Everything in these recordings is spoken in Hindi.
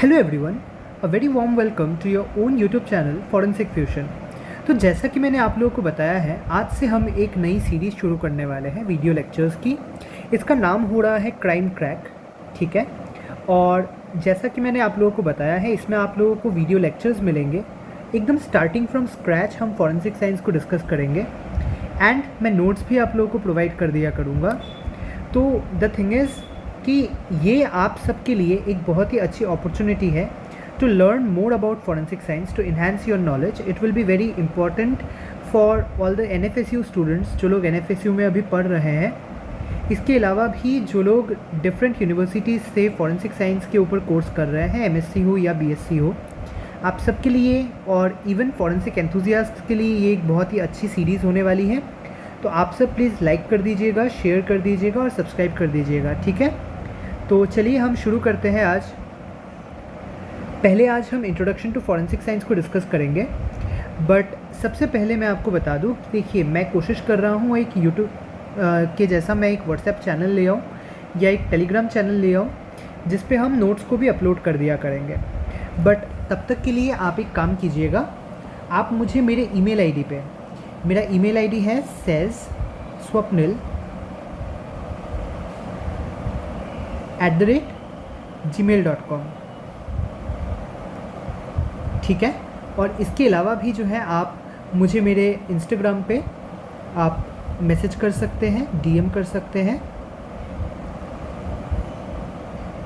Hello everyone, a very warm welcome to your own YouTube channel forensic fusion. तो जैसा कि मैंने आप लोगों को बताया है, आज से हम एक नई सीरीज़ शुरू करने वाले हैं वीडियो लेक्चर्स की। इसका नाम हो रहा है क्राइम क्रैक, ठीक है। और जैसा कि मैंने आप लोगों को बताया है, इसमें आप लोगों को वीडियो लेक्चर्स मिलेंगे एकदम स्टार्टिंग फ्रॉम स्क्रैच। हम फॉरेंसिक साइंस को डिस्कस करेंगे एंड मैं नोट्स भी आप लोगों को प्रोवाइड कर दिया करूँगा। तो द थिंग इज़ कि ये आप सबके लिए एक बहुत ही अच्छी अपॉर्चुनिटी है to learn more about forensic science, to enhance your knowledge. It will be very important for all the NFSU students जो लोग NFSU में अभी पढ़ रहे हैं। इसके अलावा भी जो लोग डिफरेंट यूनिवर्सिटीज़ से फॉरेंसिक साइंस के ऊपर कोर्स कर रहे हैं, MSc हो या BSc हो, आप सबके लिए और इवन फॉरेंसिक एंथुजियास्ट के लिए ये एक बहुत ही अच्छी सीरीज़ होने वाली है। तो आप सब प्लीज़ लाइक कर दीजिएगा, शेयर कर दीजिएगा और सब्सक्राइब कर दीजिएगा, ठीक है। तो चलिए हम शुरू करते हैं। आज हम इंट्रोडक्शन टू फॉरेंसिक साइंस को डिस्कस करेंगे। बट सबसे पहले मैं आपको बता दूं, देखिए मैं कोशिश कर रहा हूं एक यूट्यूब के जैसा मैं एक व्हाट्सएप चैनल ले आऊं या एक टेलीग्राम चैनल ले आऊं जिस पे हम नोट्स को भी अपलोड कर दिया करेंगे। बट तब तक के लिए आप एक काम कीजिएगा, आप मुझे मेरे ईमेल आईडी पे, मेरा ईमेल आईडी है sez.swapnil@gmail.com, ठीक है। और इसके अलावा भी जो है आप मुझे मेरे इंस्टाग्राम पे आप मैसेज कर सकते हैं, DM कर सकते हैं,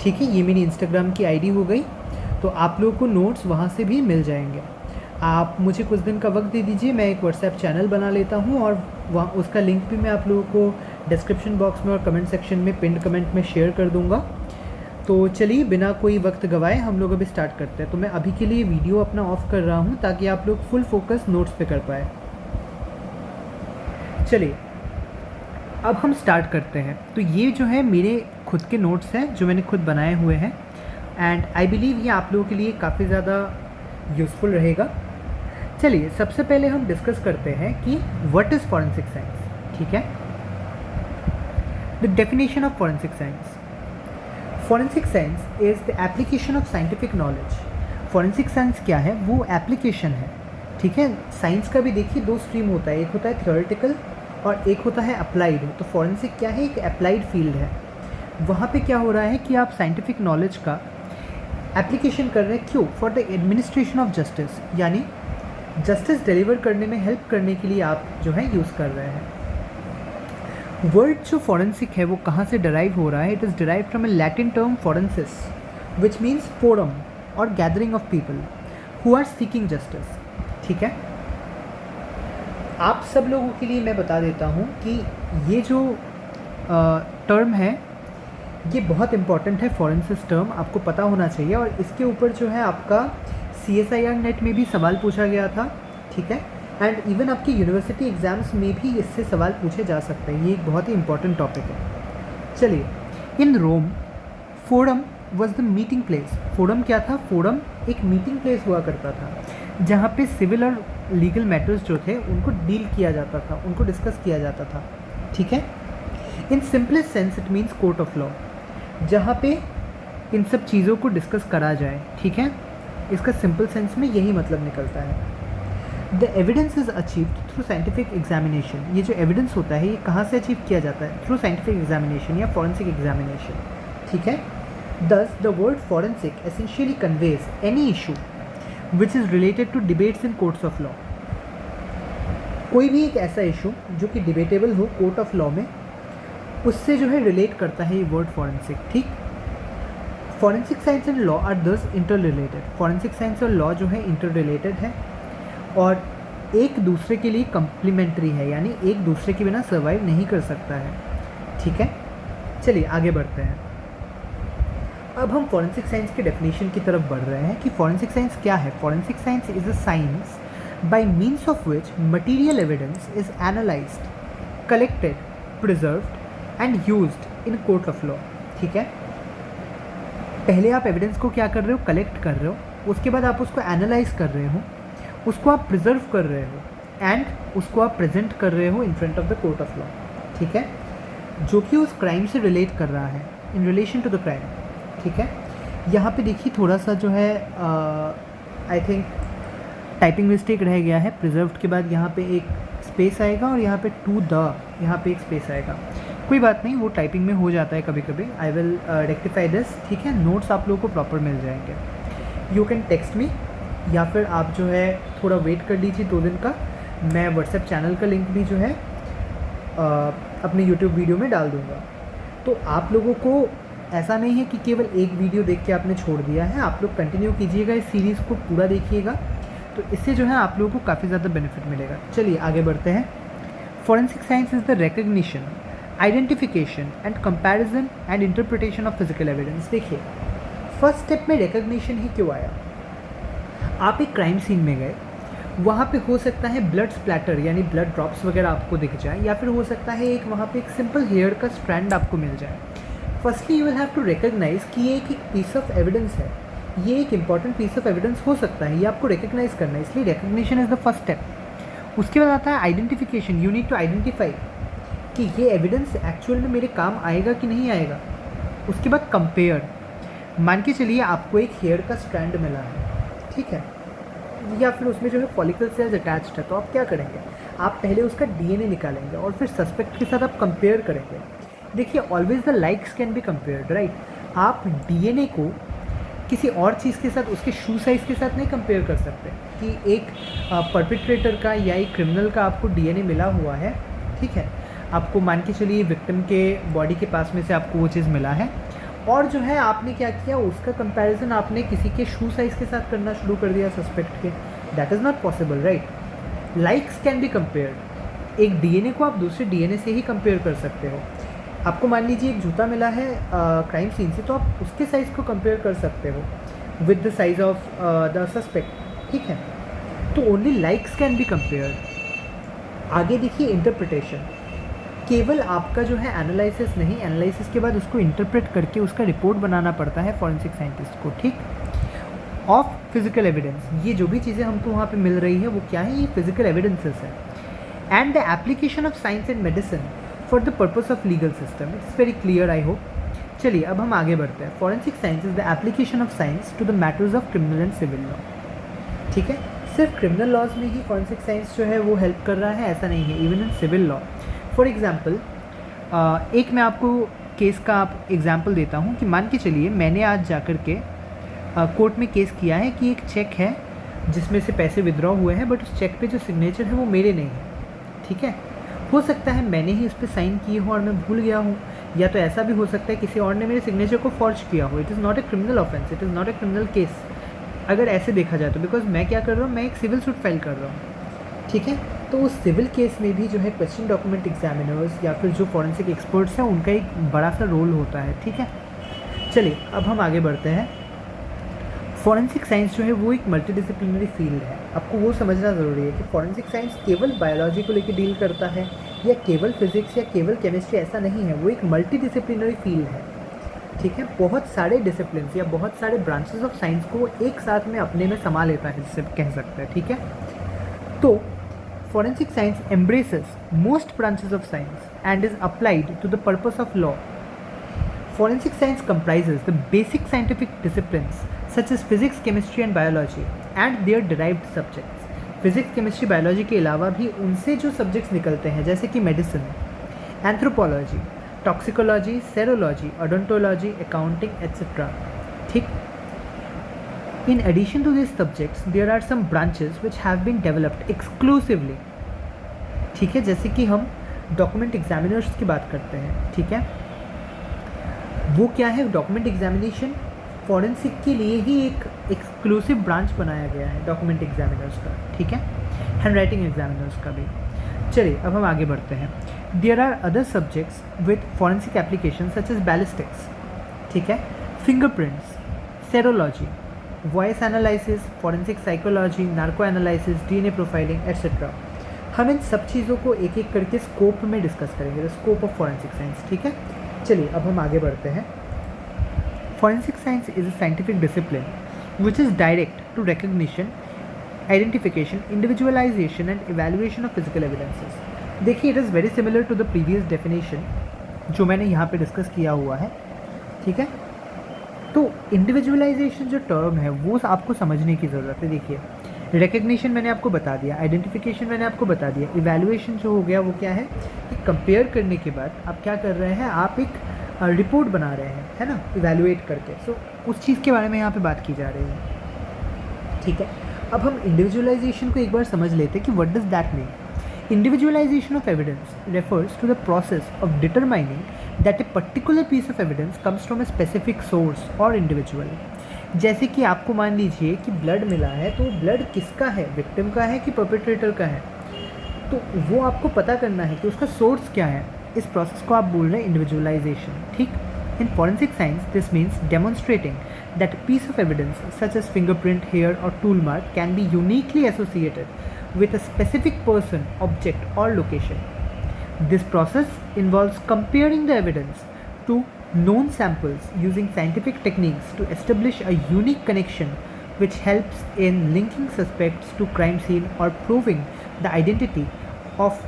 ठीक है। ये मेरी इंस्टाग्राम की आईडी हो गई। तो आप लोगों को नोट्स वहाँ से भी मिल जाएंगे। आप मुझे कुछ दिन का वक्त दे दीजिए, मैं एक व्हाट्सएप चैनल बना लेता हूँ और वहाँ उसका लिंक भी मैं आप लोगों को डिस्क्रिप्शन बॉक्स में और कमेंट सेक्शन में पिन कमेंट में शेयर कर दूँगा। तो चलिए बिना कोई वक्त गवाए हम लोग अभी स्टार्ट करते हैं। तो मैं अभी के लिए वीडियो अपना ऑफ कर रहा हूँ ताकि आप लोग फुल फोकस नोट्स पे कर पाए। चलिए अब हम स्टार्ट करते हैं। तो ये जो है मेरे खुद के नोट्स हैं जो मैंने खुद बनाए हुए हैं एंड आई बिलीव ये आप लोगों के लिए काफ़ी ज़्यादा यूज़फुल रहेगा। चलिए सबसे पहले हम डिस्कस करते हैं कि व्हाट इज़ फॉरेंसिक साइंस, ठीक है। The definition of forensic science. Forensic science is the application of scientific knowledge. Forensic science क्या है? वो एप्लीकेशन है, ठीक है। साइंस का भी देखिए दो स्ट्रीम होता है, एक होता है थियोरेटिकल और एक होता है अप्लाइड। तो फॉरेंसिक क्या है? एक अप्लाइड फील्ड है। वहाँ पे क्या हो रहा है कि आप साइंटिफिक नॉलेज का एप्लीकेशन कर रहे हैं। क्यों? For the administration of justice, यानी जस्टिस डिलीवर करने में हेल्प करने के लिए आप जो है यूज़ कर रहे हैं। वर्ड जो फॉरेंसिक है वो कहाँ से डराइव हो रहा है? It is derive from a Latin term forensis which means forum और gathering of people who are seeking justice, ठीक है। आप सब लोगों के लिए मैं बता देता हूँ कि ये जो टर्म है ये बहुत इंपॉर्टेंट है। फॉरेंसिस टर्म आपको पता होना चाहिए और इसके ऊपर जो है आपका CSIR नेट में भी सवाल पूछा गया था, ठीक है। एंड इवन आपकी यूनिवर्सिटी एग्ज़ाम्स में भी इससे सवाल पूछे जा सकते हैं। ये एक बहुत ही इंपॉर्टेंट टॉपिक है। चलिए, in Rome forum was the meeting place. Forum क्या था? फोरम एक मीटिंग प्लेस हुआ करता था जहाँ पे सिविल और लीगल मैटर्स जो थे उनको डील किया जाता था, उनको डिस्कस किया जाता था, ठीक है। In simplest sense it means court of law, जहाँ पे इन सब चीज़ों को डिस्कस करा जाए, ठीक है। इसका सिंपल सेंस में यही मतलब निकलता है। The evidence is achieved through scientific examination. ये जो एविडेंस होता है ये कहाँ से अचीव किया जाता है? थ्रू साइंटिफिक एग्जामिनेशन या फॉरेंसिक एग्जामिनेशन, ठीक है। Thus the word forensic essentially conveys any issue which is related to debates in courts of law. कोई भी एक ऐसा इशू जो कि डिबेटेबल हो कोर्ट ऑफ लॉ में, उससे जो है रिलेट करता है ये वर्ड फॉरेंसिक, ठीक। Forensic science and law are thus interrelated. Forensic science और लॉ जो है इंटर रिलेटेड है और एक दूसरे के लिए कम्प्लीमेंट्री है, यानी एक दूसरे के बिना सर्वाइव नहीं कर सकता है, ठीक है। चलिए आगे बढ़ते हैं। अब हम फॉरेंसिक साइंस के डेफिनेशन की तरफ बढ़ रहे हैं कि फॉरेंसिक साइंस क्या है। Forensic science is a science by means of which material evidence is analysed, collected, preserved and used in court of law, ठीक है। पहले आप एविडेंस को क्या कर रहे हो? कलेक्ट कर रहे हो, उसके बाद आप उसको एनालाइज कर रहे हो, उसको आप प्रिजर्व कर रहे हो एंड उसको आप प्रेजेंट कर रहे हो in front of the court of law, ठीक है, जो कि उस क्राइम से रिलेट कर रहा है, in relation to the crime, ठीक है। यहाँ पे देखिए थोड़ा सा जो है आई थिंक टाइपिंग मिस्टेक रह गया है। प्रिजर्व्ड के बाद यहाँ पे एक स्पेस आएगा और यहाँ पे टू द यहाँ पे एक स्पेस आएगा। कोई बात नहीं, वो टाइपिंग में हो जाता है कभी कभी। आई विल रेक्टिफाई दिस, ठीक है। नोट्स आप लोगों को प्रॉपर मिल जाएंगे। यू कैन टेक्स्ट मी, या फिर आप जो है थोड़ा वेट कर लीजिए 2 दिन का। मैं व्हाट्सएप चैनल का लिंक भी जो है अपने यूट्यूब वीडियो में डाल दूँगा। तो आप लोगों को ऐसा नहीं है कि केवल एक वीडियो देख के आपने छोड़ दिया है, आप लोग कंटिन्यू कीजिएगा, इस सीरीज़ को पूरा देखिएगा, तो इससे जो है आप लोगों को काफ़ी ज़्यादा बेनिफिट मिलेगा। चलिए आगे बढ़ते हैं। Forensic science is the recognition, identification and comparison and interpretation of physical evidence. देखिए फर्स्ट स्टेप में रिकग्निशन ही क्यों आया। आप एक क्राइम सीन में गए, वहाँ पे हो सकता है ब्लड स्प्लैटर यानी ब्लड ड्रॉप्स वगैरह आपको दिख जाए, या फिर हो सकता है एक वहाँ पे एक सिंपल हेयर का स्ट्रैंड आपको मिल जाए। Firstly you will have to recognize कि ये एक पीस ऑफ एविडेंस है, ये एक इंपॉर्टेंट पीस ऑफ एविडेंस हो सकता है, ये आपको रिकग्नाइज करना है, इसलिए recognition is the first step. उसके बाद आता है identification. You need to identify कि ये एविडेंस एक्चुअल में मेरे काम आएगा कि नहीं आएगा। उसके बाद कंपेयर। मान के चलिए आपको एक हेयर का स्ट्रैंड मिला है, ठीक है, या फिर उसमें जो है फॉलिकल सेल्स अटैच्ड है, तो आप क्या करेंगे, आप पहले उसका डीएनए निकालेंगे और फिर सस्पेक्ट के साथ आप कंपेयर करेंगे। देखिए always the likes can be compared, right. आप डीएनए को किसी और चीज़ के साथ, उसके शू साइज़ के साथ नहीं कंपेयर कर सकते कि एक परपिट्रेटर का या एक क्रिमिनल का आपको डीएनए मिला हुआ है, ठीक है, आपको मान के चलिए विक्टिम के बॉडी के पास में से आपको वो चीज़ मिला है, और जो है आपने क्या किया, उसका कंपैरिजन आपने किसी के शू साइज़ के साथ करना शुरू कर दिया सस्पेक्ट के। That is not possible, right. Likes can be compared. एक डीएनए को आप दूसरे डीएनए से ही कंपेयर कर सकते हो। आपको मान लीजिए एक जूता मिला है क्राइम सीन से, तो आप उसके साइज़ को कंपेयर कर सकते हो with the size of the suspect, ठीक है। तो only likes can be compared. आगे देखिए इंटरप्रिटेशन। केवल आपका जो है एनालिसिस नहीं, एनालिसिस के बाद उसको इंटरप्रेट करके उसका रिपोर्ट बनाना पड़ता है फॉरेंसिक साइंटिस्ट को, ठीक, ऑफ फिजिकल एविडेंस। ये जो भी चीज़ें हमको वहाँ पे मिल रही है वो क्या है, ये फिजिकल एविडेंसेस है। And the application of science and medicine for the purpose of legal system. It's very clear, I hope. चलिए अब हम आगे बढ़ते हैं। Forensic science is the application of science to the matters of criminal and civil law, ठीक है। सिर्फ क्रिमिनल लॉज में ही फॉरेंसिक साइंस जो है वो हेल्प कर रहा है, ऐसा नहीं है, even in civil law. For example एक मैं आपको केस का आप एग्ज़ाम्पल देता हूँ कि मान के चलिए मैंने आज जा कर के कोर्ट में केस किया है कि एक चेक है जिसमें से पैसे विड्रॉ हुए हैं, बट उस चेक पे जो सिग्नेचर है वो मेरे नहीं है, ठीक है। हो सकता है मैंने ही उस पर साइन किए हो और मैं भूल गया हूँ, या तो ऐसा भी हो सकता है किसी और ने मेरे सिग्नेचर को फॉर्ज किया हो। It is not a criminal offence, it is not a criminal case अगर ऐसे देखा जाए तो, बिकॉज मैं क्या कर रहा हूँ, मैं एक सिविल सूट फाइल कर रहा हूँ, ठीक है। तो उस सिविल केस में भी जो है क्वेश्चन डॉक्यूमेंट एग्जामिनर्स या फिर जो फॉरेंसिक एक्सपर्ट्स हैं उनका एक बड़ा सा रोल होता है, ठीक है। चलिए अब हम आगे बढ़ते हैं। फॉरेंसिक साइंस जो है वो एक मल्टीडिसिप्लिनरी फील्ड है। आपको वो समझना ज़रूरी है कि फॉरेंसिक साइंस केवल बायोलॉजी को लेकर डील करता है या केवल फिजिक्स या केवल केमिस्ट्री, ऐसा नहीं है। वो एक मल्टीडिसिप्लिनरी फील्ड है, ठीक है। बहुत सारे डिसिप्लिन या बहुत सारे ब्रांचेस ऑफ साइंस को एक साथ में अपने में समा लेता है, जिससे कह सकते हैं, ठीक है। तो forensic science embraces most branches of science and is applied to the purpose of law. Forensic science comprises the basic scientific disciplines such as physics, chemistry and biology and their derived subjects. Physics, chemistry, biology के अलावा भी उनसे जो subjects निकलते हैं जैसे कि medicine, anthropology, toxicology, serology, odontology, accounting, etc. ठीक। In addition to these subjects, there are some branches which have been developed exclusively, ठीक है। जैसे कि हम डॉक्यूमेंट एग्जामिनर्स की बात करते हैं, ठीक है। वो क्या है, डॉक्यूमेंट एग्जामिनेशन फॉरेंसिक के लिए ही एक एक्सक्लूसिव ब्रांच बनाया गया है डॉक्यूमेंट एग्जामिनर्स का, ठीक है, हैंड राइटिंग एग्जामिनर्स का भी। चलिए अब हम आगे बढ़ते हैं। There are other subjects with forensic application such as ballistics, ठीक है, fingerprints, serology, voice analysis, forensic psychology, narco analysis, DNA profiling etcetera. हम इन सब चीज़ों को एक एक करके स्कोप में डिस्कस करेंगे, the scope of forensic science, ठीक है। चलिए अब हम आगे बढ़ते हैं। Forensic science is a scientific discipline which is direct to recognition, identification, individualisation and evaluation of physical evidences. देखिए it is very similar to the previous definition जो मैंने यहाँ पे डिस्कस किया हुआ है, ठीक है। तो इंडिविजुअलाइजेशन जो टर्म है वो आपको समझने की ज़रूरत है। देखिए, रिकग्निशन मैंने आपको बता दिया, आइडेंटिफिकेशन मैंने आपको बता दिया, इवैल्यूएशन जो हो गया वो क्या है कि कंपेयर करने के बाद आप क्या कर रहे हैं, आप एक रिपोर्ट बना रहे हैं, है ना, इवैल्यूएट करके। सो उस चीज़ के बारे में यहाँ पे बात की जा रही है, ठीक है। अब हम इंडिविजुअलाइजेशन को एक बार समझ लेते हैं कि what does that mean. Individualization of evidence refers to the process of determining that a particular piece of evidence comes from a specific source or individual. जैसे कि आपको मान लीजिए कि ब्लड मिला है, तो ब्लड किसका है, विक्टिम का है कि परपेट्रेटर का है, तो वो आपको पता करना है कि उसका सोर्स क्या है। इस प्रोसेस को आप बोल रहे हैं इंडिविजुअलाइजेशन, ठीक। In forensic science this means demonstrating that a piece of evidence such as fingerprint, hair or tool mark can be uniquely associated with a specific person, object or location. This process involves comparing the evidence to known samples using scientific techniques to establish a unique connection which helps in linking suspects to crime scene or proving the identity of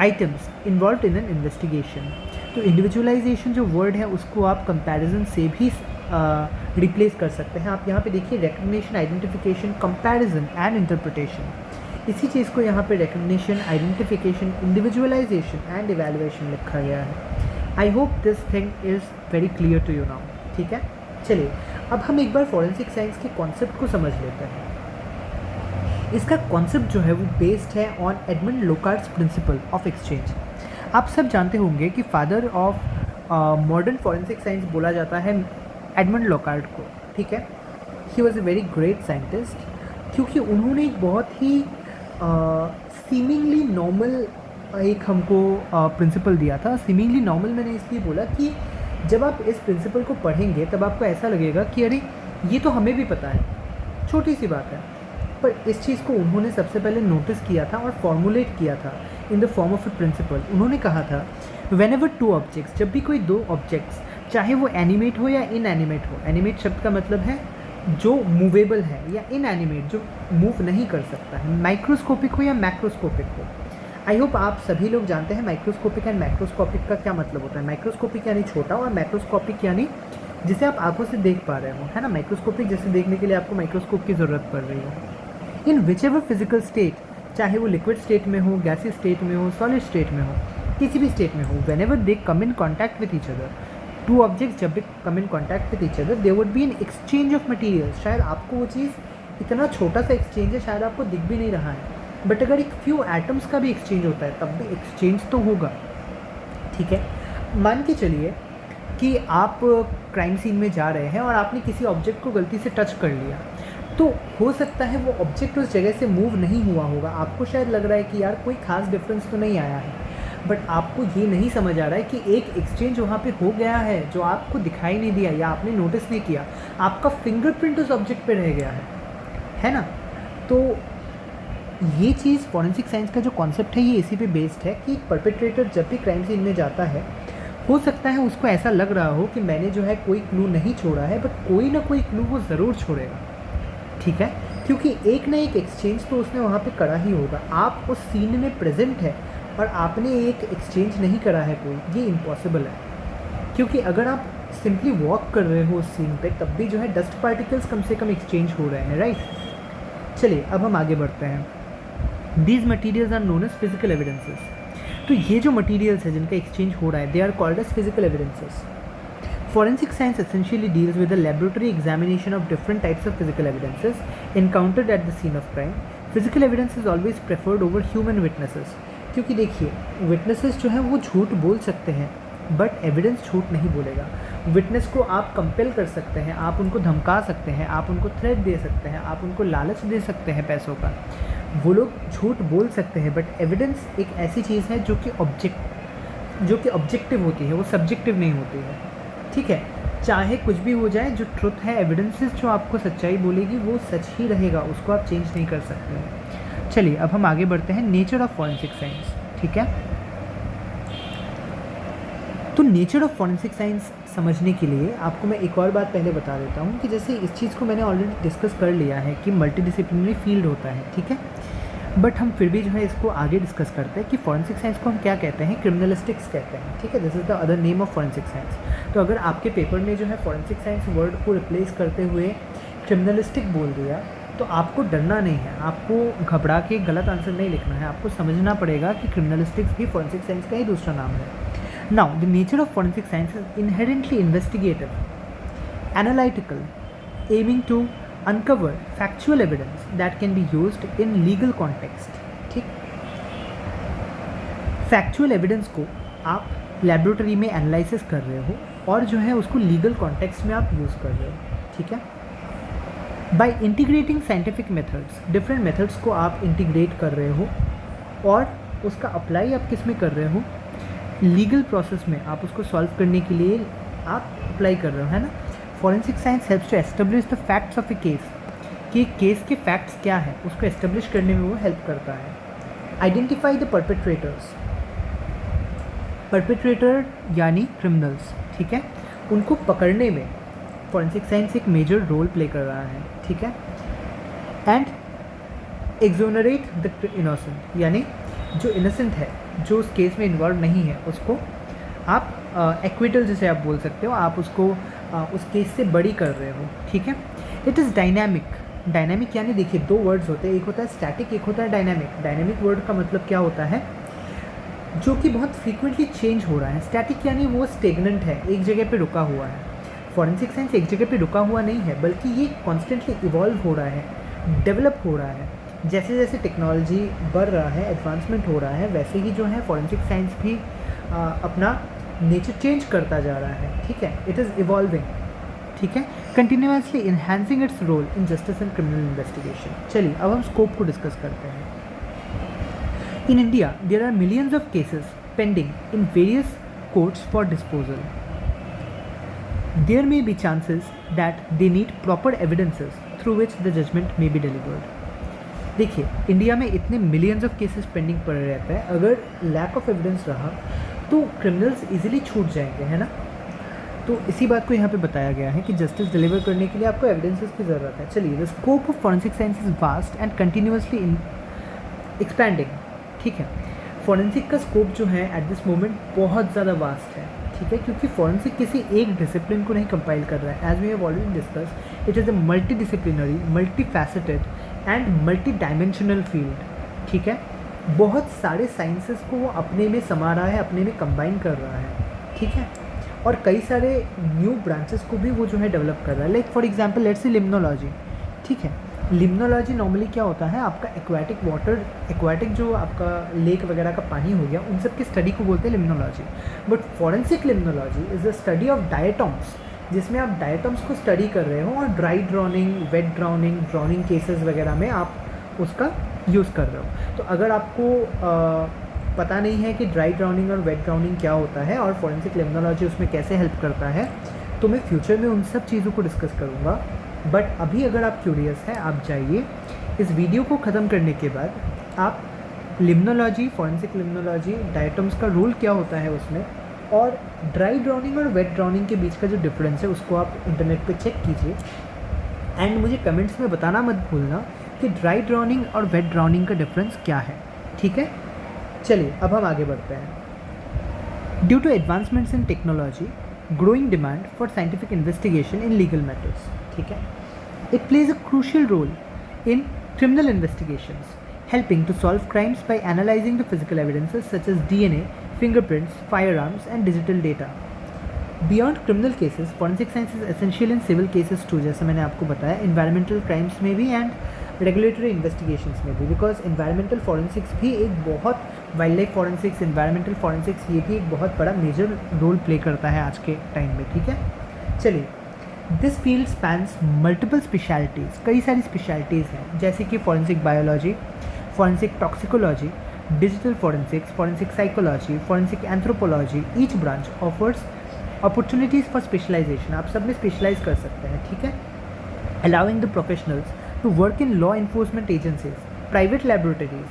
items involved in an investigation. तो इंडिविजुअलाइजेशन जो वर्ड है उसको आप कंपैरिजन से भी रिप्लेस कर सकते हैं। आप यहाँ पे देखिए recognition, identification, comparison and interpretation, इसी चीज़ को यहाँ पे recognition, identification, individualisation and evaluation लिखा गया है। I hope this thing is very clear to you now, ठीक है। चलिए अब हम एक बार फॉरेंसिक साइंस के कॉन्सेप्ट को समझ लेते हैं। इसका कॉन्सेप्ट जो है वो बेस्ड है on Edmund Locard's principle of exchange. आप सब जानते होंगे कि father of modern forensic science बोला जाता है एडमंड लोकार्ड को, ठीक है। He was a very great scientist क्योंकि उन्होंने एक बहुत ही सीमिंगली नॉर्मल एक हमको प्रिंसिपल दिया था। सीमिंगली नॉर्मल मैंने इसलिए बोला कि जब आप इस प्रिंसिपल को पढ़ेंगे तब आपको ऐसा लगेगा कि अरे ये तो हमें भी पता है, छोटी सी बात है, पर इस चीज़ को उन्होंने सबसे पहले नोटिस किया था और फॉर्मुलेट किया था in the form of a principle. उन्होंने कहा था वेन एवर टू ऑब्जेक्ट्स, जब भी कोई दो ऑब्जेक्ट्स, चाहे वो एनिमेट हो या इनएनिमेट हो, एनिमेट शब्द का मतलब है जो मूवेबल है, या इनएनिमेट जो मूव नहीं कर सकता है, माइक्रोस्कोपिक हो या मैक्रोस्कोपिक हो। आई होप आप सभी लोग जानते हैं माइक्रोस्कोपिक एंड मैक्रोस्कोपिक का क्या मतलब होता है। माइक्रोस्कोपिक यानी छोटा और मैक्रोस्कोपिक यानी जिसे आप आंखों से देख पा रहे हो, है ना। माइक्रोस्कोपिक जैसे देखने के लिए आपको माइक्रोस्कोप की ज़रूरत पड़ रही हो। इन विच एवर फिजिकल स्टेट, चाहे वो लिक्विड स्टेट में हो, गैसियस स्टेट में हो, सॉलिड स्टेट में हो, किसी भी स्टेट में हो, whenever they come in contact with each other, two objects जब भी come in contact with each other, there would be an exchange of materials. शायद आपको वो चीज़ इतना छोटा सा एक्सचेंज है, शायद आपको दिख भी नहीं रहा है, बट अगर एक फ्यू एटम्स का भी एक्सचेंज होता है तब भी एक्सचेंज तो होगा, ठीक है। मान के चलिए कि आप क्राइम सीन में जा रहे हैं और आपने किसी ऑब्जेक्ट को गलती से टच कर लिया, तो हो सकता है वो ऑब्जेक्ट उस जगह से मूव नहीं हुआ होगा। आपको शायद लग रहा है कि यार कोई खास डिफरेंस तो नहीं आया है, बट आपको ये नहीं समझ आ रहा है कि एक एक्सचेंज वहाँ पे हो गया है जो आपको दिखाई नहीं दिया या आपने नोटिस नहीं किया। आपका फिंगरप्रिंट उस ऑब्जेक्ट पे रह गया है ना। तो ये चीज़ फॉरेंसिक साइंस का जो कॉन्सेप्ट है ये इसी पे बेस्ड है कि परपेट्रेटर जब भी क्राइम सीन में जाता है, हो सकता है उसको ऐसा लग रहा हो कि मैंने जो है कोई क्लू नहीं छोड़ा है, बट कोई ना कोई क्लू वो ज़रूर छोड़ेगा, ठीक है, क्योंकि एक ना एक एक्सचेंज तो उसने वहाँ पे करा ही होगा। आप उस सीन में प्रेजेंट है और आपने एक एक्सचेंज नहीं करा है कोई, ये इम्पॉसिबल है। क्योंकि अगर आप सिंपली वॉक कर रहे हो उस सीन पे तब भी जो है डस्ट पार्टिकल्स कम से कम एक्सचेंज हो रहे हैं, राइट। चलिए अब हम आगे बढ़ते हैं। These materials are known as physical evidences. तो ये जो मटीरियल्स है जिनका एक्सचेंज हो रहा है, they are called as physical evidences. Forensic science essentially deals with the laboratory examination of different types of physical evidences encountered at the scene of crime. Physical evidence is always preferred over human witnesses. क्योंकि देखिए witnesses जो हैं वो झूठ बोल सकते हैं, बट एविडेंस झूठ नहीं बोलेगा। विटनेस को आप कंपेल कर सकते हैं, आप उनको धमका सकते हैं, आप उनको थ्रेट दे सकते हैं, आप उनको लालच दे सकते हैं पैसों का, वो लोग झूठ बोल सकते हैं। बट एविडेंस एक ऐसी चीज़ है जो कि ऑब्जेक्टिव होती है, वो सब्जेक्टिव नहीं होती है, ठीक है। चाहे कुछ भी हो जाए, जो ट्रुथ है, एविडेंसेस जो आपको सच्चाई बोलेगी वो सच ही रहेगा, उसको आप चेंज नहीं कर सकते हैं। चलिए अब हम आगे बढ़ते हैं नेचर ऑफ फॉरेंसिक साइंस, ठीक है। तो नेचर ऑफ फॉरेंसिक साइंस समझने के लिए आपको मैं एक और बात पहले बता देता हूँ कि जैसे इस चीज़ को मैंने ऑलरेडी डिस्कस कर लिया है कि मल्टीडिसिप्लिनरी फील्ड होता है, ठीक है। बट हम फिर भी जो है इसको आगे डिस्कस करते हैं कि फॉरेंसिक साइंस को हम क्या कहते हैं, क्रिमिनलिस्टिक्स कहते हैं, ठीक है। This is the other name of forensic science. तो अगर आपके पेपर में जो है फॉरेंसिक साइंस वर्ड को रिप्लेस करते हुए क्रिमिनलिस्टिक बोल दिया तो आपको डरना नहीं है, आपको घबरा के गलत आंसर नहीं लिखना है, आपको समझना पड़ेगा कि क्रिमिनलिस्टिक्स भी फॉरेंसिक साइंस का ही दूसरा नाम है। Now the nature of forensic science is inherently investigative, analytical, aiming to uncover factual evidence that can be used in legal context, ठीक। फैक्चुअल एविडेंस को आप लेबोरेटरी में एनालिसिस कर रहे हो और जो है उसको लीगल कॉन्टेक्स्ट में आप यूज़ कर रहे हो, ठीक है। By integrating scientific methods, different methods को आप इंटीग्रेट कर रहे हो और उसका अप्लाई आप किस में कर रहे हो, लीगल प्रोसेस में आप उसको सॉल्व करने के लिए आप अप्लाई कर रहे हो, है ना। Forensic science helps to establish the facts of a case, कि केस के फैक्ट्स क्या है उसको एस्टेब्लिश करने में वो हेल्प करता है। आइडेंटिफाई द परपेट्रेटर्स, परपेट्रेटर यानी क्रिमिनल्स, ठीक है, उनको पकड़ने में फॉरेंसिक साइंस एक मेजर रोल प्ले कर रहा है, ठीक है। एंड एक्सोनरेट द इनोसेंट, यानी जो इनोसेंट है, जो उस केस में इन्वॉल्व नहीं है, उसको आप एक्विटल जिसे आप बोल सकते हो, आप उसको उस केस से बड़ी कर रहे हो, ठीक है। इट इज़ डायनामिक, डायनामिक यानी देखिए दो वर्ड्स होते हैं, एक होता है स्टैटिक, एक होता है डायनामिक। डायनामिक वर्ड का मतलब क्या होता है, जो कि बहुत फ्रीक्वेंटली चेंज हो रहा है। स्टैटिक यानी वो स्टेगनेंट है, एक जगह पे रुका हुआ है। फॉरेंसिक साइंस एक जगह पे रुका हुआ नहीं है, बल्कि ये कॉन्स्टेंटली इवॉल्व हो रहा है, डेवलप हो रहा है। जैसे जैसे टेक्नोलॉजी बढ़ रहा है, एडवांसमेंट हो रहा है, वैसे ही जो है फॉरेंसिक साइंस भी अपना नेचर चेंज करता जा रहा है, ठीक है। इट इज़ इवॉल्विंग, ठीक है, continuously enhancing its role in justice and criminal investigation. चलिए अब हम स्कोप को डिस्कस करते हैं। In India there are millions of cases pending in various courts for disposal. There may be chances that they need proper evidences through which the judgement may be delivered. देखिए इंडिया में इतने मिलियंस ऑफ केसेस पेंडिंग पड़े रहते हैं, अगर लैक ऑफ एविडेंस रहा तो क्रिमिनल्स इजीली छूट जाएंगे, है ना। तो इसी बात को यहाँ पे बताया गया है कि जस्टिस डिलीवर करने के लिए आपको एविडेंसेस की ज़रूरत है। चलिए, the scope of forensic science is vast and continuously expanding, ठीक है। फॉरेंसिक का स्कोप जो है एट दिस मोमेंट बहुत ज़्यादा वास्ट है, ठीक है, क्योंकि फॉरेंसिक किसी एक डिसिप्लिन को नहीं कंपाइल कर रहा है। As we have already discuss, it is a multidisciplinary, multifaceted and multidimensional field, ठीक है। बहुत सारे साइंसेस को वो अपने में समा रहा है, अपने में कंबाइन कर रहा है, ठीक है, और कई सारे न्यू ब्रांचेस को भी वो जो है डेवलप कर रहा है। Like for example let's say limnology, ठीक है। लिम्नोलॉजी नॉर्मली क्या होता है, आपका एक्वाटिक वाटर, एक्वाटिक जो आपका लेक वगैरह का पानी हो गया, उन सब की स्टडी को बोलते हैं limnology. But forensic limnology is the study of diatoms, जिसमें आप डायटॉम्स को स्टडी कर रहे हो और dry drowning, wet drowning, drowning cases वगैरह में आप उसका यूज़ कर रहे हो। तो अगर आपको पता नहीं है कि ड्राई ड्राउनिंग और वेट ड्राउनिंग क्या होता है और फॉरेंसिक लिम्नोलॉजी उसमें कैसे हेल्प करता है, तो मैं फ्यूचर में उन सब चीज़ों को डिस्कस करूँगा। बट अभी अगर आप क्यूरियस हैं, आप जाइए, इस वीडियो को ख़त्म करने के बाद आप लिम्नोलॉजी, फॉरेंसिक लिम्नोलॉजी, डायटम्स का रोल क्या होता है उसमें, और ड्राई ड्राउनिंग और वेट ड्राउनिंग के बीच का जो डिफरेंस है उसको आप इंटरनेट पे चेक कीजिए। एंड मुझे कमेंट्स में बताना मत भूलना कि ड्राई ड्राउनिंग और वेट ड्राउनिंग का डिफरेंस क्या है, ठीक है। चलिए अब हम आगे बढ़ते हैं। Due to advancements in technology, growing demand for scientific investigation in legal matters, ठीक है, it plays a crucial role in criminal investigations, helping to solve crimes by analyzing the physical evidences such as DNA, fingerprints, firearms, and digital data. Beyond criminal cases, forensic science is essential in civil cases too, जैसे मैंने आपको बताया, environmental crimes में भी and regulatory investigations में भी, because environmental forensics भी एक बहुत, wildlife forensics, environmental forensics, ये भी एक बहुत बड़ा मेजर रोल प्ले करता है आज के टाइम में, ठीक है। चलिए, this field spans multiple specialities, कई सारी स्पेशलिटीज़ हैं, जैसे कि forensic biology, forensic toxicology, digital forensics, forensic psychology, forensic anthropology. Each branch offers opportunities for specialization, आप सब में स्पेशलाइज कर सकते हैं, ठीक है। Allowing the professionals to work in law enforcement agencies, private laboratories,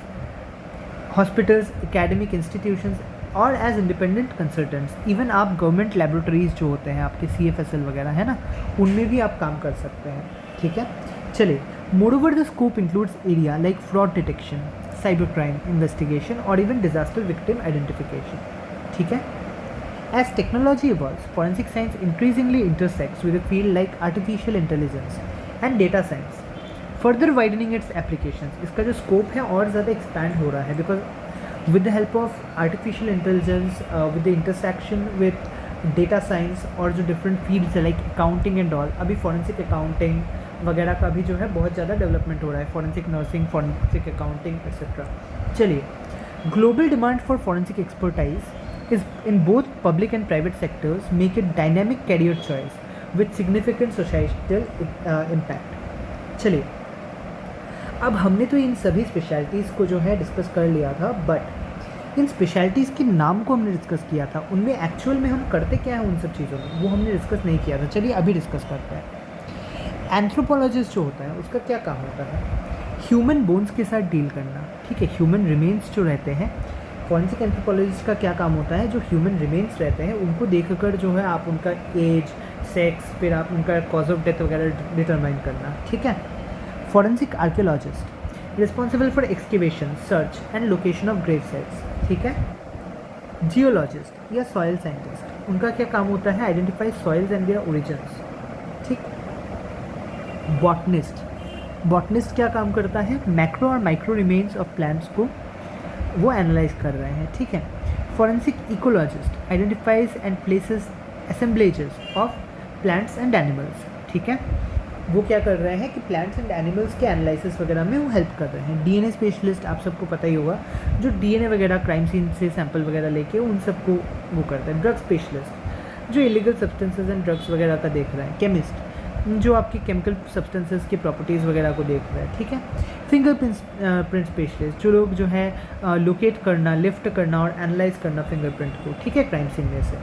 hospitals, academic institutions और एज इंडिपेंडेंट कंसल्टेंट्स। इवन आप गवर्नमेंट लैबोरेटरीज जो होते हैं आपके CFSL वगैरह है ना, उनमें भी आप काम कर सकते हैं, ठीक है। चलिए, more over the scope includes area like fraud detection, cyber crime investigation और इवन डिजास्टर विक्टिम आइडेंटिफिकेशन, ठीक है। As technology evolves, forensic science increasingly intersects with a field like artificial intelligence and data science, further widening its applications. इसका जो scope है और ज़्यादा expand हो रहा है because with the help of artificial intelligence, with the intersection with data science और जो different fields है like accounting and all, अभी forensic accounting वगैरह का भी जो है बहुत ज़्यादा डेवलपमेंट हो रहा है, forensic nursing, forensic accounting etc. चलिए, global demand for forensic expertise is in both public and private sectors make it dynamic career choice with significant societal impact. चलिए, अब हमने तो इन सभी स्पेशलिटीज़ को जो है डिस्कस कर लिया था, बट इन स्पेशलिटीज़ के नाम को हमने डिस्कस किया था, उनमें एक्चुअल में हम करते क्या हैं उन सब चीज़ों में, वो हमने डिस्कस नहीं किया था। चलिए अभी डिस्कस करते हैं। एंथ्रोपोलॉजिस्ट जो होता है उसका क्या काम होता है? ह्यूमन बोन्स के साथ डील करना, ठीक है। ह्यूमन रिमेन्स जो रहते हैं, फॉरेंसिक एंथ्रोपोलॉजिस्ट का क्या काम होता है? जो ह्यूमन रिमेन्स रहते हैं उनको देखकर जो है आप उनका एज, सेक्स, फिर आप उनका कॉज ऑफ डेथ वगैरह डिटरमाइन करना, ठीक है। Forensic archaeologist responsible for excavation, search and location of grave sites, ठीक है। जियोलॉजिस्ट या सॉइल साइंटिस्ट, उनका क्या काम होता है? Identify soils and their origins, ठीक। बॉटनिस्ट क्या काम करता है? मैक्रो और माइक्रो रिमेन्स ऑफ प्लांट्स को वो एनालाइज कर रहे हैं, ठीक है। Forensic ecologist identifies and places assemblages of plants and animals, ठीक है। वो क्या कर रहे हैं कि प्लांट्स एंड एनिमल्स के एनालिसिस वगैरह में वो हेल्प कर रहे हैं। डीएनए स्पेशलिस्ट आप सबको पता ही होगा, जो डीएनए वगैरह क्राइम सीन से सैंपल वगैरह लेके उन सबको वो करते हैं। ड्रग स्पेशलिस्ट जो इलीगल सब्सटेंसेज एंड ड्रग्स वगैरह का देख रहे हैं। केमिस्ट जो आपकी केमिकल सब्सटेंसेस की प्रॉपर्टीज़ वगैरह को देख रहा है, ठीक है। फिंगरप्रिंट स्पेशलिस्ट जो लोग जो है लोकेट करना, लिफ्ट करना और एनालाइज करना फिंगरप्रिंट को, ठीक है, क्राइम सीन में से।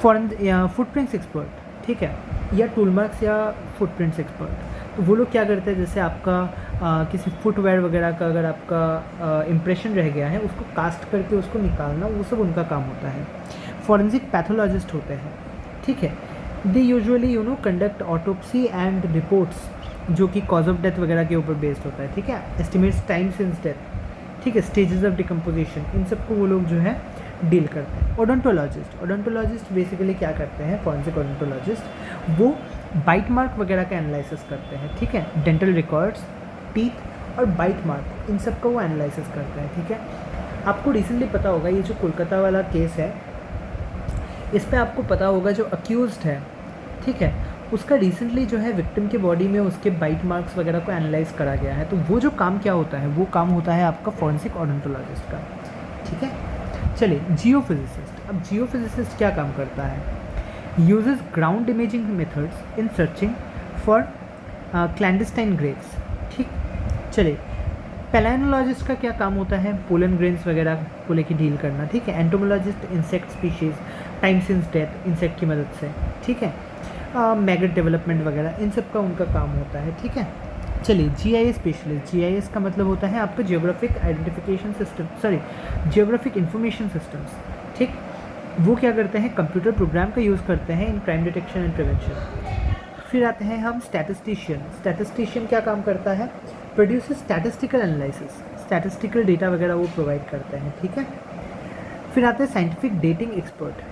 फुटप्रिंट्स एक्सपर्ट, ठीक है, या टूल मार्क्स या फुटप्रिंट्स एक्सपर्ट, तो वो लोग क्या करते हैं? जैसे आपका किसी फुटवेयर वगैरह का अगर आपका इम्प्रेशन रह गया है उसको कास्ट करके उसको निकालना, वो सब उनका काम होता है। फॉरेंसिक पैथोलॉजिस्ट होते हैं, ठीक है। They usually conduct autopsy and reports जो कि कॉज ऑफ डेथ वगैरह के ऊपर बेस्ड होता है, ठीक है। एस्टिमेट्स टाइम सिंस डेथ, ठीक है, स्टेजेस ऑफ डिकम्पोजिशन, इन सबको वो लोग जो है डील करते हैं। ओडोंटोलॉजिस्ट बेसिकली क्या करते हैं? फॉरेंसिक ओडोंटोलॉजिस्ट वो बाइट मार्क वगैरह का एनालिसिस करते हैं, ठीक है। डेंटल रिकॉर्ड्स, टीथ और बाइट मार्क, इन सब का वो एनालिसिस करते हैं, ठीक है। आपको रिसेंटली पता होगा ये जो कोलकाता वाला केस है, इस पर आपको पता होगा जो अक्यूज्ड है, ठीक है, उसका रिसेंटली जो है विक्टिम के बॉडी में उसके बाइट मार्क्स वगैरह को एनालाइज करा गया है। तो वो जो काम क्या होता है? वो काम होता है आपका फॉरेंसिक ओडोंटोलॉजिस्ट का, ठीक है। चलिए, जियोफिजिसिस्ट। अब जियोफिजिसिस्ट क्या काम करता है? Uses ground imaging methods in searching for clandestine Graves, ठीक। चलिए, पैलाइनोलॉजिस्ट का क्या काम होता है? पोलन ग्रेन्स वगैरह को लेके डील करना, ठीक है। Entomologist insect species, time since death, insect की मदद से, ठीक है। मैगट डेवलपमेंट वगैरह, इन सब का उनका काम होता है, ठीक है। चलिए, जीआईएस स्पेशलिस्ट। जीआईएस का मतलब होता है आपका geographic identification system, geographic information systems, ठीक। वो क्या करते हैं? कंप्यूटर प्रोग्राम का यूज़ करते हैं in crime detection and prevention. फिर आते हैं हम स्टैटिस्टिशियन क्या काम करता है? Produce statistical analysis, statistical data वगैरह वो प्रोवाइड करते हैं, ठीक है। फिर आते हैं साइंटिफिक डेटिंग एक्सपर्ट,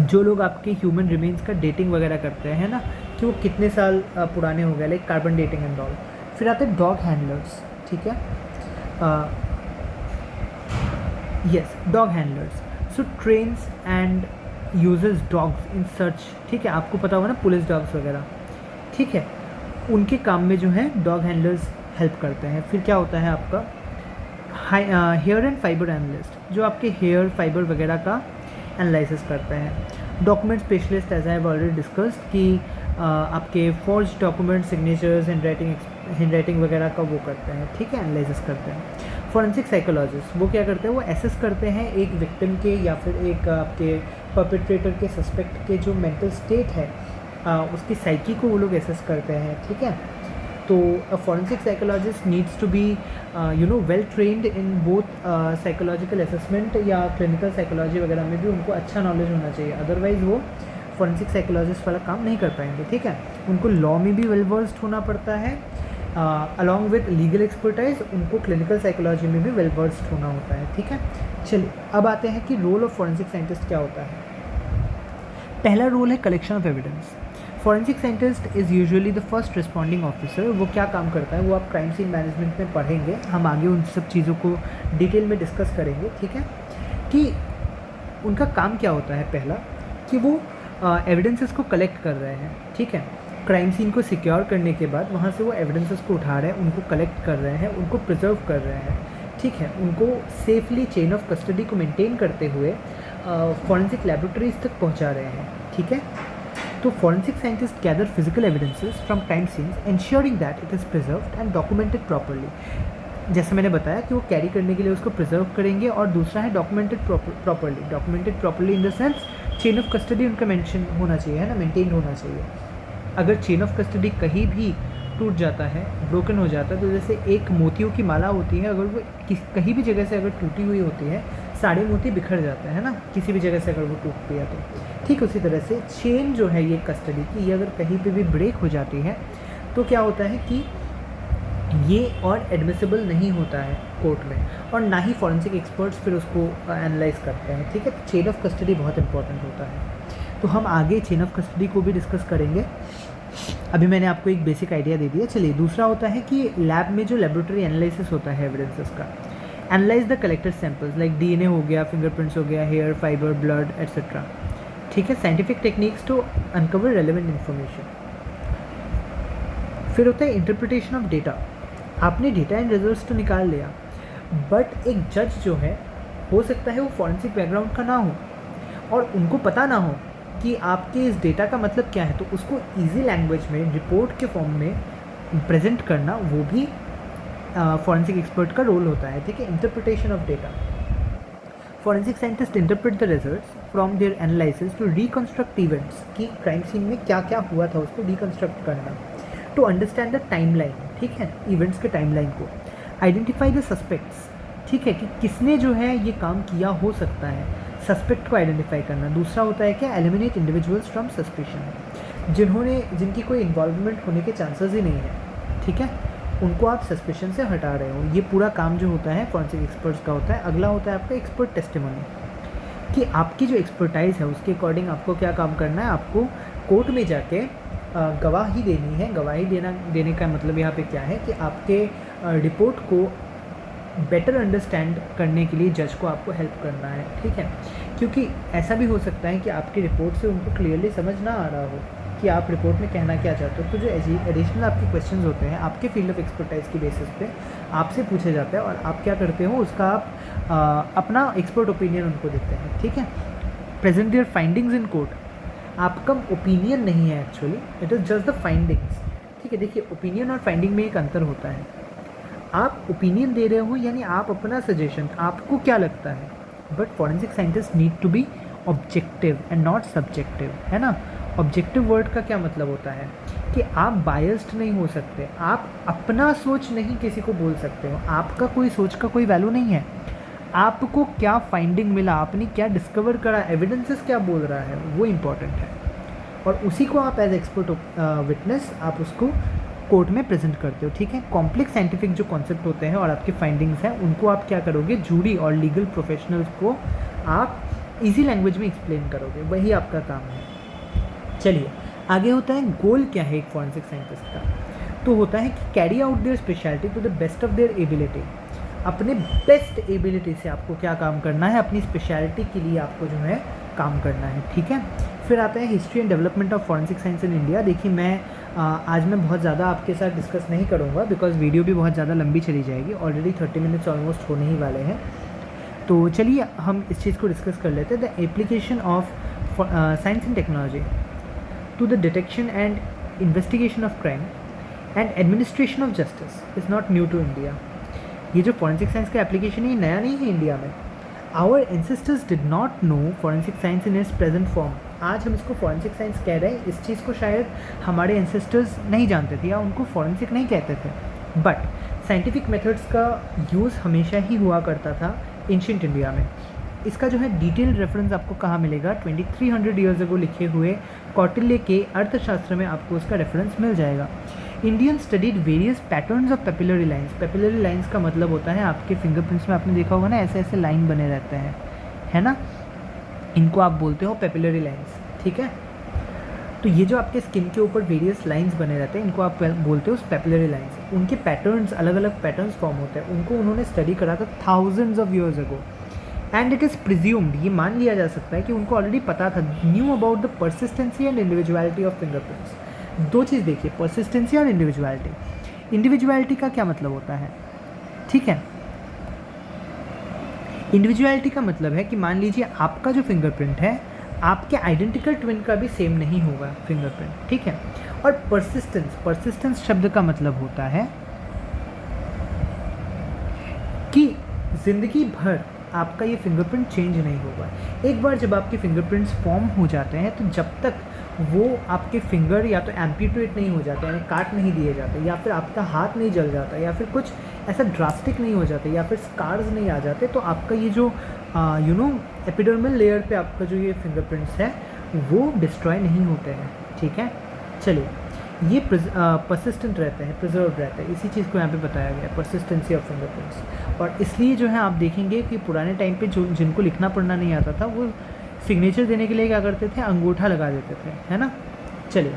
जो लोग आपके ह्यूमन रिमेन्स का डेटिंग वगैरह करते हैं ना, कि वो कितने साल पुराने हो गए, like carbon dating and all. फिर आते हैं डॉग हैंडलर्स, ठीक है, yes, dog handlers so trains and uses dogs in search, ठीक है। आपको पता होगा ना पुलिस डॉग्स वगैरह, ठीक है, उनके काम में जो है डॉग हैंडलर्स हेल्प करते हैं। फिर क्या होता है आपका हेयर एंड फाइबर एनालिस्ट, जो आपके हेयर फाइबर वगैरह का एनालिसिस करते हैं। Document specialist, as I have already discussed, कि आपके forge document, signatures, handwriting वगैरह का वो करते हैं, ठीक है, एनालिसिस करते हैं। फॉरेंसिक साइकोलॉजिस्ट वो क्या करते हैं? वो एसेस करते हैं एक विक्टिम के या फिर एक आपके परपेट्रेटर के, सस्पेक्ट के जो मेंटल स्टेट है, उसकी साइकी को वो लोग एसेस करते हैं, ठीक है। तो a forensic psychologist needs to be well trained in both psychological assessment या क्लिनिकल साइकोलॉजी वगैरह में भी उनको अच्छा नॉलेज होना चाहिए, अदरवाइज़ वो फॉरेंसिक साइकोलॉजिस्ट वाला काम नहीं कर पाएंगे, ठीक है। उनको लॉ में भी वेल वर्स्ड होना पड़ता है, अलॉन्ग विद लीगल एक्सपर्टाइज उनको क्लिनिकल साइकोलॉजी में भी वेल वर्स्ड होना होता है, ठीक है। चलिए अब आते हैं कि रोल ऑफ फॉरेंसिक साइंटिस्ट क्या होता है। पहला रोल है collection of evidence. Forensic scientist is usually the first responding officer. वो क्या काम करता है वो आप क्राइम सीन मैनेजमेंट में पढ़ेंगे, हम आगे उन सब चीज़ों को डिटेल में डिस्कस करेंगे, ठीक है। कि उनका काम क्या होता है, पहला कि वो एविडेंसेस को कलेक्ट कर रहे हैं, ठीक है। क्राइम सीन को सिक्योर करने के बाद वहाँ से वो एविडेंसेस को उठा रहे हैं, उनको कलेक्ट कर रहे हैं, उनको प्रिजर्व कर रहे हैं, ठीक है। उनको सेफली चेन ऑफ कस्टडी को मेंटेन करते हुए फॉरेंसिक लैबोरेटरीज तक पहुँचा रहे हैं, ठीक है। तो forensic scientist gather physical evidences from crime scenes ensuring that it is preserved and documented properly. जैसे मैंने बताया कि वो कैरी करने के लिए उसको प्रिजर्व करेंगे, और दूसरा है documented properly. Documented properly in the sense chain of custody उनका मेंशन होना चाहिए, है ना, मेंटेन होना चाहिए। अगर चेन ऑफ कस्टडी कहीं भी टूट जाता है, ब्रोकन हो जाता है, तो जैसे एक मोतियों की माला होती है, अगर वो कहीं भी जगह से अगर टूटी हुई होती है, सारे मोती बिखर जाते हैं, है ना, किसी भी जगह से अगर वो टूटती है तो। ठीक उसी तरह से चेन जो है ये कस्टडी की, ये अगर कहीं पे भी ब्रेक हो जाती है तो क्या होता है कि ये और एडमिसिबल नहीं होता है कोर्ट में, और ना ही फॉरेंसिक एक्सपर्ट्स फिर उसको एनालाइज करते हैं, ठीक है। तो चेन ऑफ कस्टडी बहुत इंपॉर्टेंट होता है, तो हम आगे चेन ऑफ कस्टडी को भी डिस्कस करेंगे। अभी मैंने आपको एक बेसिक आइडिया दे दिया। चलिए दूसरा होता है कि लैब में जो लेबोरेटरी एनालिसिस होता है एविडेंसेस का, analyse the collected samples like DNA हो गया, फिंगरप्रिंट्स हो गया, हेयर, फाइबर, ब्लड एट्सेट्रा, ठीक है। Scientific techniques to uncover relevant information. फिर होता है इंटरप्रिटेशन ऑफ डेटा। आपने डेटा एंड रिजल्ट्स तो निकाल लिया, बट एक जज जो है हो सकता है वो फॉरेंसिक बैकग्राउंड का ना हो और उनको पता ना हो कि आपके इस डेटा का मतलब क्या है, तो उसको इजी लैंग्वेज में रिपोर्ट के फॉर्म में प्रेजेंट करना वो भी फॉरेंसिक एक्सपर्ट का रोल होता है, ठीक है। Interpretation of data. Forensic scientist interpret the results from their analysis to reconstruct events, कि क्राइम सीन में क्या क्या हुआ था उसको रिकंस्ट्रक्ट करना, टू अंडरस्टैंड द टाइमलाइन, ठीक है, इवेंट्स के टाइमलाइन को। आइडेंटिफाई द सस्पेक्ट्स, ठीक है, कि किसने जो है ये काम किया हो सकता है, सस्पेक्ट को आइडेंटिफाई करना। दूसरा होता है क्या, एलिमिनेट इंडिविजुअल्स फ्रॉम सस्पिशन, जिनकी कोई इन्वॉल्वमेंट होने के चांसेस ही नहीं है, ठीक है, उनको आप सस्पिशन से हटा रहे हो। ये पूरा काम जो होता है फॉरेंसिक एक्सपर्ट्स का होता है। अगला होता है आपका एक्सपर्ट टेस्टिमनी, कि आपकी जो एक्सपर्टाइज है उसके अकॉर्डिंग आपको क्या काम करना है, आपको कोर्ट में जाके गवाही देनी है। गवाही देने का मतलब यहाँ पे क्या है कि आपके रिपोर्ट को बेटर अंडरस्टैंड करने के लिए जज को आपको हेल्प करना है, ठीक है। क्योंकि ऐसा भी हो सकता है कि आपकी रिपोर्ट से उनको क्लियरली समझ ना आ रहा हो कि आप रिपोर्ट में कहना क्या चाहते हो, तो जो एडिशनल आपके क्वेश्चंस होते हैं आपके फील्ड ऑफ एक्सपर्टाइज की बेसिस पे आपसे पूछे जाते हैं, और आप क्या करते हो उसका आप अपना एक्सपर्ट ओपिनियन उनको देते हैं, ठीक है। Present their findings in court. आपका ओपिनियन नहीं है actually, it is just the findings, ठीक है। देखिए ओपिनियन और फाइंडिंग में एक अंतर होता है। आप ओपिनियन दे रहे हो यानी आप अपना सजेशन, आपको क्या लगता है, but forensic scientist need to be objective and not subjective, है ना। ऑब्जेक्टिव वर्ड का क्या मतलब होता है कि आप बायस्ड नहीं हो सकते, आप अपना सोच नहीं किसी को बोल सकते हो, आपका कोई सोच का कोई वैल्यू नहीं है। आपको क्या फाइंडिंग मिला, आपने क्या डिस्कवर करा, एविडेंसेस क्या बोल रहा है, वो इम्पॉर्टेंट है, और उसी को आप एज एक्सपर्ट विटनेस आप उसको कोर्ट में प्रेजेंट करते हो, ठीक है। कॉम्प्लेक्स साइंटिफिक जो कॉन्सेप्ट होते हैं और आपके फाइंडिंग्स हैं उनको आप क्या करोगे, जूरी और लीगल प्रोफेशनल्स को आप इजी लैंग्वेज में एक्सप्लेन करोगे, वही आपका काम है। चलिए आगे होता है गोल क्या है एक फॉरेंसिक साइंटिस्ट का, तो होता है कि carry out their speciality to the best of their ability. अपने बेस्ट एबिलिटी से आपको क्या काम करना है, अपनी स्पेशलिटी के लिए आपको जो है काम करना है, ठीक है। फिर आता है history and development of forensic science in India. देखिए आज मैं बहुत ज़्यादा आपके साथ डिस्कस नहीं करूँगा बिकॉज वीडियो भी बहुत ज़्यादा लंबी चली जाएगी, ऑलरेडी 30 मिनट्स ऑलमोस्ट होने ही वाले हैं। तो चलिए हम इस चीज़ को डिस्कस कर लेते हैं। The application of science and technology to the detection and investigation of crime and administration of justice is not new to India. ये जो forensic science का application है ये नया नहीं है इंडिया में। Our ancestors did not know forensic science in its present form. आज हम इसको forensic science कह रहे हैं, इस चीज़ को शायद हमारे ancestors नहीं जानते थे या उनको forensic नहीं कहते थे, but scientific methods का यूज़ हमेशा ही हुआ करता था एंशिएंट इंडिया में। इसका जो है डिटेल रेफरेंस आपको कहाँ मिलेगा, 2300 ईयर्स अगो लिखे हुए कौटिल्य के अर्थशास्त्र में आपको उसका रेफरेंस मिल जाएगा। Indian studied various patterns of papillary lines. Papillary lines का मतलब होता है आपके फिंगरप्रिंट्स में आपने देखा होगा ना, ऐसे ऐसे लाइन बने रहते हैं, है ना, इनको आप बोलते हो पेपिलरी लाइन्स, ठीक है। तो ये जो आपके स्किन के ऊपर वेरियस लाइंस बने रहते हैं, इनको आप बोलते हो पेपिलरी लाइंस। उनके पैटर्न्स, अलग अलग पैटर्न्स फॉर्म होते हैं, उनको उन्होंने स्टडी करा था thousands of years ago. And it is presumed, ये मान लिया जा सकता है कि उनको ऑलरेडी पता था, knew about the persistency and individuality of fingerprints. दो चीज़ देखिए, परसिस्टेंसी और इंडिविजुअलिटी। इंडिविजुअलिटी का क्या मतलब होता है, ठीक है, इंडिविजुअलिटी का मतलब है कि मान लीजिए आपका जो फिंगरप्रिंट है आपके आइडेंटिकल ट्विन का भी सेम नहीं होगा फिंगरप्रिंट, ठीक है। और परसिस्टेंस शब्द का मतलब होता है कि ज़िंदगी भर आपका ये फिंगरप्रिंट चेंज नहीं होगा। एक बार जब आपके फिंगरप्रिंट्स फॉर्म हो जाते हैं तो जब तक वो आपके फिंगर या तो एम्प्यूटेट नहीं हो जाते, यानी काट नहीं दिए जाते, या फिर आपका हाथ नहीं जल जाता, या फिर कुछ ऐसा ड्रास्टिक नहीं हो जाते, या फिर स्कार्स नहीं आ जाते, तो आपका ये जो एपिडर्मल लेयर पे आपका जो ये फिंगरप्रिंट्स है वो डिस्ट्रॉय नहीं होते हैं, ठीक है। चलिए, ये परसिस्टेंट रहते हैं, प्रिजर्व रहते हैं, इसी चीज़ को यहाँ पे बताया गया है, परसिस्टेंसी ऑफ फिंगरप्रिंट्स। और इसलिए जो है आप देखेंगे कि पुराने टाइम पे जो जिनको लिखना पढ़ना नहीं आता था वो सिग्नेचर देने के लिए क्या करते थे, अंगूठा लगा देते थे, है ना। चलिए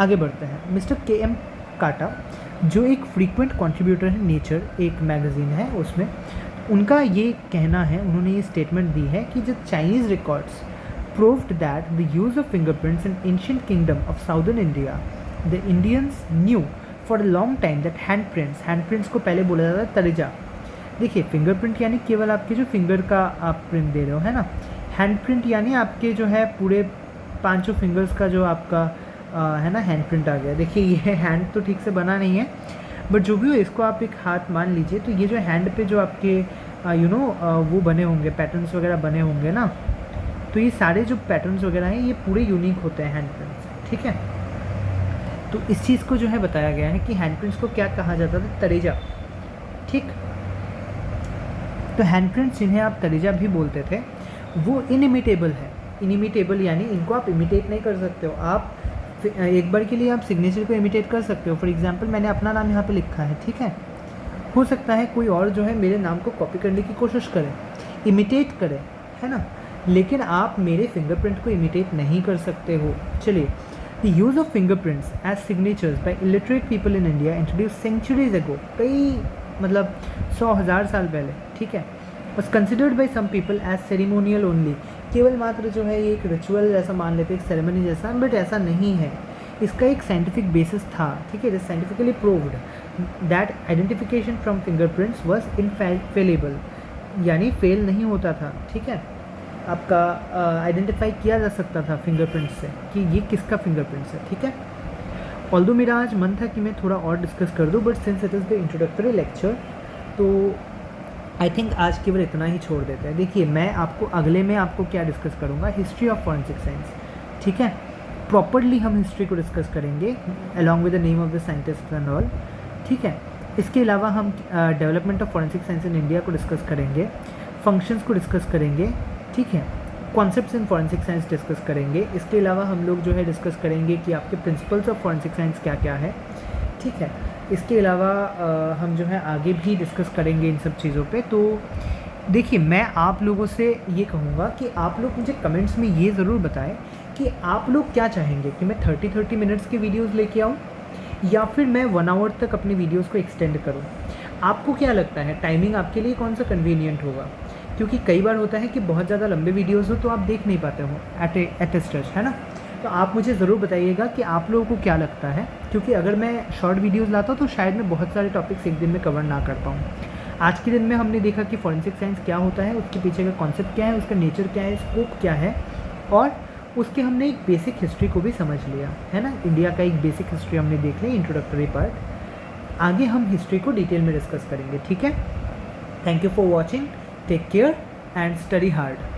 आगे बढ़ते हैं। मिस्टर KM काटा जो एक फ्रीक्वेंट कंट्रीब्यूटर है नेचर, एक मैगज़ीन है, उसमें उनका ये कहना है, उन्होंने ये स्टेटमेंट दी है कि जो Chinese records proved that the use of fingerprints in ancient kingdom of southern India, the Indians knew for a long time that handprints को पहले बोला जाता है तरेजा। देखिए, फिंगरप्रिंट यानी केवल आपके जो फिंगर का आप प्रिंट दे रहे हो, है ना। हैंडप्रिंट यानी आपके जो है पूरे 5 फिंगर्स का जो आपका है ना हैंडप्रिंट आ गया। देखिए, ये हैंड तो ठीक से बना नहीं है, बट जो भी हो इसको आप एक हाथ मान लीजिए। तो ये जो हैंड पे जो आपके वो बने होंगे, पैटर्न्स वगैरह बने होंगे ना, तो ये सारे जो पैटर्न्स वगैरह हैं ये पूरे यूनिक होते हैं हैंडप्रिंट्स, ठीक है। तो इस चीज़ को जो है बताया गया है कि हैंडप्रिंट्स को क्या कहा जाता था, तरेजा, ठीक। तो हैंडप्रिंट्स जिन्हें आप तरेजा भी बोलते थे वो इनिमिटेबल है। इनिमिटेबल यानी इनको आप इमिटेट नहीं कर सकते हो। आप एक बार के लिए आप सिग्नेचर को इमिटेट कर सकते हो। फॉर एग्जांपल मैंने अपना नाम यहाँ पे लिखा है, ठीक है, हो सकता है कोई और जो है मेरे नाम को कॉपी करने की कोशिश करे, इमिटेट करे, है ना, लेकिन आप मेरे फिंगरप्रिंट को इमिटेट नहीं कर सकते हो। चलिए, the use of fingerprints as signatures by illiterate people in India introduce centuries ago, कई मतलब 100,000 साल पहले, ठीक है, was considered by some people as ceremonial only, केवल मात्र जो है ये एक रिचुअल जैसा मान लेते, एक सेरेमनी जैसा, बट ऐसा नहीं है। इसका एक साइंटिफिक बेसिस था, ठीक है। It is scientifically proved that identification from fingerprints was infallible, यानी फेल नहीं होता था, ठीक है। आपका आइडेंटिफाई किया जा सकता था फिंगरप्रिंट से कि ये किसका फिंगरप्रिंट्स है, ठीक है। ऑल्दो मेरा आज मन था कि मैं थोड़ा और डिस्कस कर दूँ, but since it is the introductory lecture तो आई थिंक आज केवल इतना ही छोड़ देते हैं। देखिए, मैं आपको अगले में आपको क्या डिस्कस करूँगा, हिस्ट्री ऑफ फॉरेंसिक साइंस, ठीक है। प्रॉपरली हम हिस्ट्री को डिस्कस करेंगे along with the name of the scientist and all, ठीक है। इसके अलावा हम development of forensic science in India को डिस्कस करेंगे, फंक्शंस को डिस्कस करेंगे, ठीक है, concepts in forensic science discuss करेंगे। इसके अलावा हम लोग जो है डिस्कस करेंगे कि आपके प्रिंसिपल्स ऑफ फॉरेंसिक साइंस क्या क्या है, ठीक है। इसके अलावा हम जो है आगे भी डिस्कस करेंगे इन सब चीज़ों पे। तो देखिए, मैं आप लोगों से ये कहूँगा कि आप लोग मुझे कमेंट्स में ये ज़रूर बताएं कि आप लोग क्या चाहेंगे, कि मैं 30-30 मिनट्स के वीडियोस लेके आऊँ या फिर मैं 1 आवर तक अपने वीडियोस को एक्सटेंड करूँ। आपको क्या लगता है, टाइमिंग आपके लिए कौन सा कन्वीनियंट होगा? क्योंकि कई बार होता है कि बहुत ज़्यादा लंबे वीडियोज़ हो तो आप देख नहीं पाते हो एट ए स्ट्रेच, है ना। तो आप मुझे ज़रूर बताइएगा कि आप लोगों को क्या लगता है, क्योंकि अगर मैं शॉर्ट वीडियोस लाता हूँ तो शायद मैं बहुत सारे टॉपिक्स एक दिन में कवर ना कर पाऊँ। आज के दिन में हमने देखा कि फॉरेंसिक साइंस क्या होता है, उसके पीछे का कॉन्सेप्ट क्या है, उसका नेचर क्या है, स्कोप क्या है, और उसके हमने एक बेसिक हिस्ट्री को भी समझ लिया, है ना। इंडिया का एक बेसिक हिस्ट्री हमने देख ली, इंट्रोडक्टरी पार्ट। आगे हम हिस्ट्री को डिटेल में डिस्कस करेंगे, ठीक है। Thank you for watching, take care and study hard.